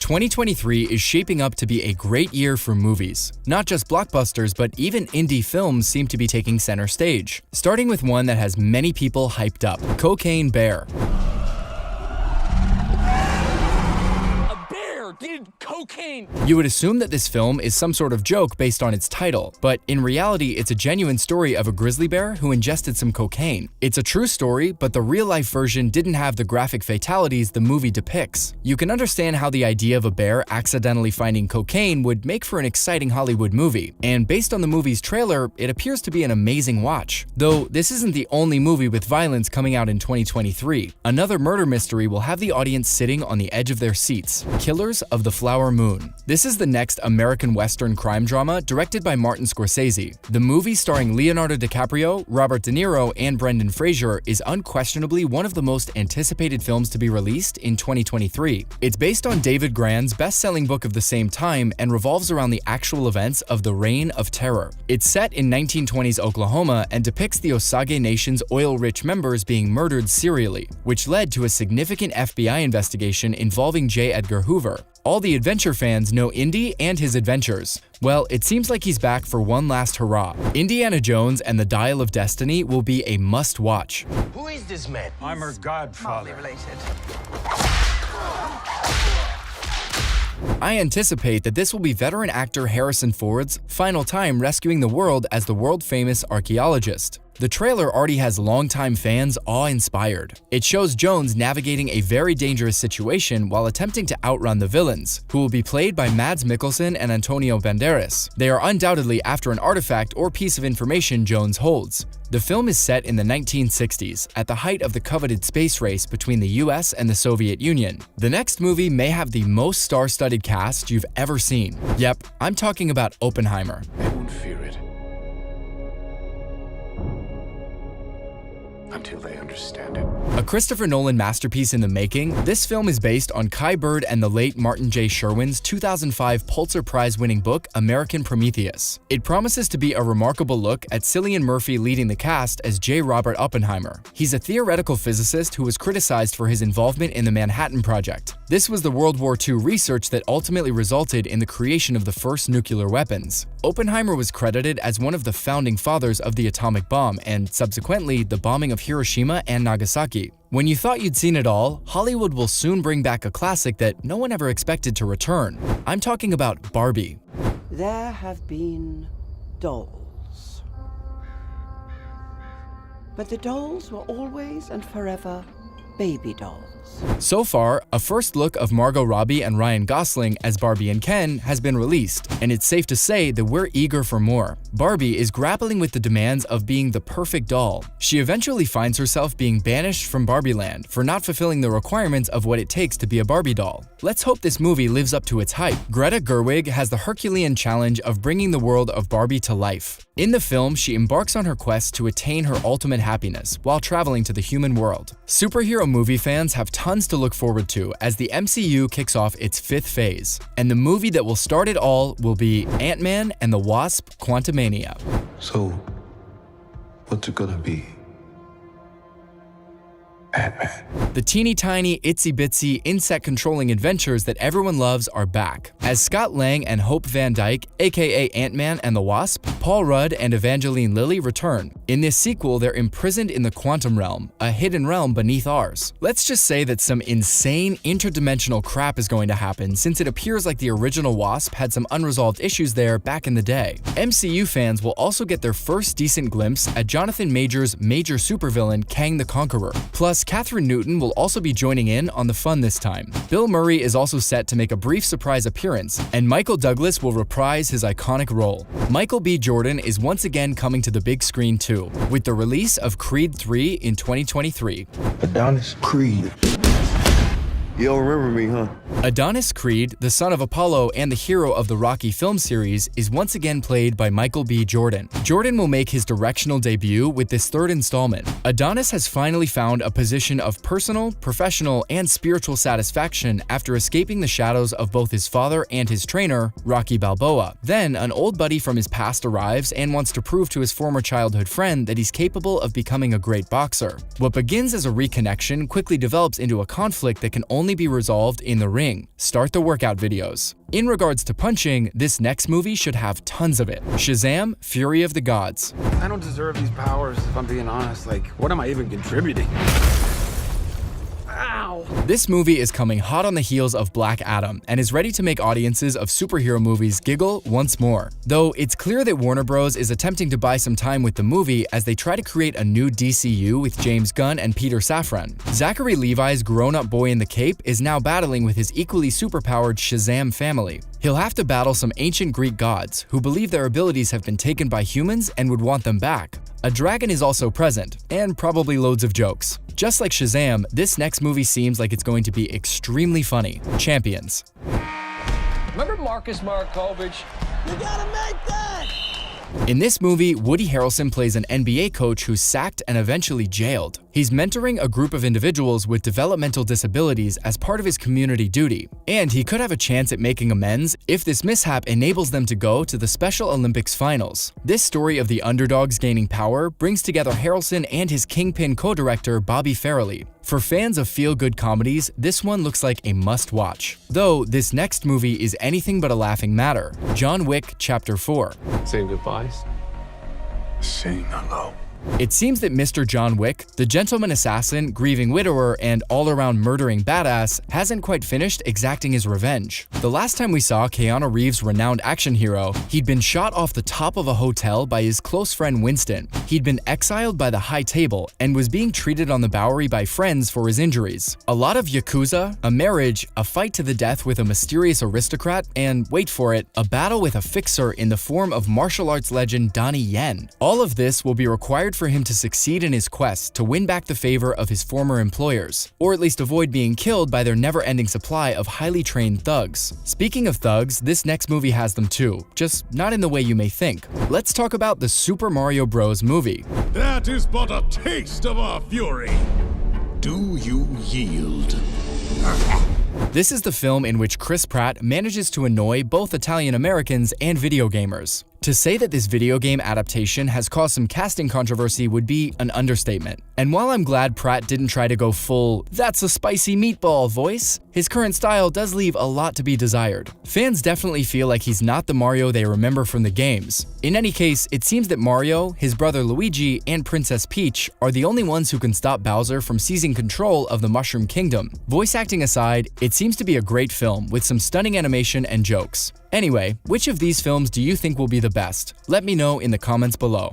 2023 is shaping up to be a great year for movies. Not just blockbusters, but even indie films seem to be taking center stage. Starting with one that has many people hyped up, Cocaine Bear. Did cocaine. You would assume that this film is some sort of joke based on its title, but in reality, it's a genuine story of a grizzly bear who ingested some cocaine. It's a true story, but the real-life version didn't have the graphic fatalities the movie depicts. You can understand how the idea of a bear accidentally finding cocaine would make for an exciting Hollywood movie, and based on the movie's trailer, it appears to be an amazing watch. Though this isn't the only movie with violence coming out in 2023. Another murder mystery will have the audience sitting on the edge of their seats. Killers of the Flower Moon. This is the next American Western crime drama directed by Martin Scorsese. The movie, starring Leonardo DiCaprio, Robert De Niro, and Brendan Fraser, is unquestionably one of the most anticipated films to be released in 2023. It's based on David Grann's best-selling book of the same time and revolves around the actual events of the Reign of Terror. It's set in 1920s Oklahoma and depicts the Osage Nation's oil-rich members being murdered serially, which led to a significant FBI investigation involving J. Edgar Hoover. All the adventure fans know Indy and his adventures. Well, it seems like he's back for one last hurrah. Indiana Jones and the Dial of Destiny will be a must-watch. Who is this man? I'm her godfather. Related. I anticipate that this will be veteran actor Harrison Ford's final time rescuing the world as the world-famous archaeologist. The trailer already has longtime fans awe-inspired. It shows Jones navigating a very dangerous situation while attempting to outrun the villains, who will be played by Mads Mikkelsen and Antonio Banderas. They are undoubtedly after an artifact or piece of information Jones holds. The film is set in the 1960s, at the height of the coveted space race between the US and the Soviet Union. The next movie may have the most star-studded cast you've ever seen. Yep, I'm talking about Oppenheimer. They won't fear it until they understand it. A Christopher Nolan masterpiece in the making, this film is based on Kai Bird and the late Martin J. Sherwin's 2005 Pulitzer Prize-winning book, American Prometheus. It promises to be a remarkable look at Cillian Murphy leading the cast as J. Robert Oppenheimer. He's a theoretical physicist who was criticized for his involvement in the Manhattan Project. This was the World War II research that ultimately resulted in the creation of the first nuclear weapons. Oppenheimer was credited as one of the founding fathers of the atomic bomb and, subsequently, the bombing of Hiroshima and Nagasaki. When you thought you'd seen it all, Hollywood will soon bring back a classic that no one ever expected to return. I'm talking about Barbie. There have been dolls. But the dolls were always and forever baby dolls. So far, a first look of Margot Robbie and Ryan Gosling as Barbie and Ken has been released, and it's safe to say that we're eager for more. Barbie is grappling with the demands of being the perfect doll. She eventually finds herself being banished from Barbieland for not fulfilling the requirements of what it takes to be a Barbie doll. Let's hope this movie lives up to its hype. Greta Gerwig has the Herculean challenge of bringing the world of Barbie to life. In the film, she embarks on her quest to attain her ultimate happiness while traveling to the human world. Superhero movie fans have tons to look forward to as the MCU kicks off its 5th phase. And the movie that will start it all will be Ant-Man and the Wasp: Quantumania. So, what's it gonna be? Ant-Man. The teeny-tiny, itsy-bitsy, insect-controlling adventures that everyone loves are back. As Scott Lang and Hope Van Dyke, aka Ant-Man and the Wasp, Paul Rudd and Evangeline Lilly return. In this sequel, they're imprisoned in the quantum realm, a hidden realm beneath ours. Let's just say that some insane interdimensional crap is going to happen, since it appears like the original Wasp had some unresolved issues there back in the day. MCU fans will also get their first decent glimpse at Jonathan Majors' major supervillain Kang the Conqueror. Plus, Katherine Newton will also be joining in on the fun this time. Bill Murray is also set to make a brief surprise appearance, and Michael Douglas will reprise his iconic role. Michael B. Jordan is once again coming to the big screen too, with the release of Creed 3 in 2023. Adonis Creed. You don't remember me, huh? Adonis Creed, the son of Apollo and the hero of the Rocky film series, is once again played by Michael B. Jordan. Jordan will make his directional debut with this 3rd installment. Adonis has finally found a position of personal, professional, and spiritual satisfaction after escaping the shadows of both his father and his trainer, Rocky Balboa. Then, an old buddy from his past arrives and wants to prove to his former childhood friend that he's capable of becoming a great boxer. What begins as a reconnection quickly develops into a conflict that can only only be resolved in the ring. Start the workout videos. In regards to punching, this next movie should have tons of it. Shazam! Fury of the Gods. I don't deserve these powers, if I'm being honest. Like, what am I even contributing? Ow! This movie is coming hot on the heels of Black Adam and is ready to make audiences of superhero movies giggle once more. Though it's clear that Warner Bros. Is attempting to buy some time with the movie as they try to create a new DCU with James Gunn and Peter Safran. Zachary Levi's grown-up boy in the cape is now battling with his equally superpowered Shazam family. He'll have to battle some ancient Greek gods who believe their abilities have been taken by humans and would want them back. A dragon is also present, and probably loads of jokes. Just like Shazam, this next movie seems like it's going to be extremely funny. Champions. Remember Marcus Markovich? You gotta make that! In this movie, Woody Harrelson plays an NBA coach who's sacked and eventually jailed. He's mentoring a group of individuals with developmental disabilities as part of his community duty, and he could have a chance at making amends if this mishap enables them to go to the Special Olympics finals. This story of the underdogs gaining power brings together Harrelson and his Kingpin co-director Bobby Farrelly. For fans of feel-good comedies, this one looks like a must-watch. Though this next movie is anything but a laughing matter. John Wick Chapter 4. Saying goodbyes? Saying hello. It seems that Mr. John Wick, the gentleman assassin, grieving widower, and all-around murdering badass, hasn't quite finished exacting his revenge. The last time we saw Keanu Reeves' renowned action hero, he'd been shot off the top of a hotel by his close friend Winston. He'd been exiled by the High Table and was being treated on the Bowery by friends for his injuries. A lot of Yakuza, a marriage, a fight to the death with a mysterious aristocrat, and, wait for it, a battle with a fixer in the form of martial arts legend Donnie Yen. All of this will be required for him to succeed in his quest to win back the favor of his former employers, or at least avoid being killed by their never-ending supply of highly trained thugs. Speaking of thugs, this next movie has them too, just not in the way you may think. Let's talk about the Super Mario Bros. Movie. That is but a taste of our fury. Do you yield? This is the film in which Chris Pratt manages to annoy both Italian Americans and video gamers. To say that this video game adaptation has caused some casting controversy would be an understatement. And while I'm glad Pratt didn't try to go full, "that's a spicy meatball" voice, his current style does leave a lot to be desired. Fans definitely feel like he's not the Mario they remember from the games. In any case, it seems that Mario, his brother Luigi, and Princess Peach are the only ones who can stop Bowser from seizing control of the Mushroom Kingdom. Voice acting aside, it seems to be a great film with some stunning animation and jokes. Anyway, which of these films do you think will be the best? Let me know in the comments below.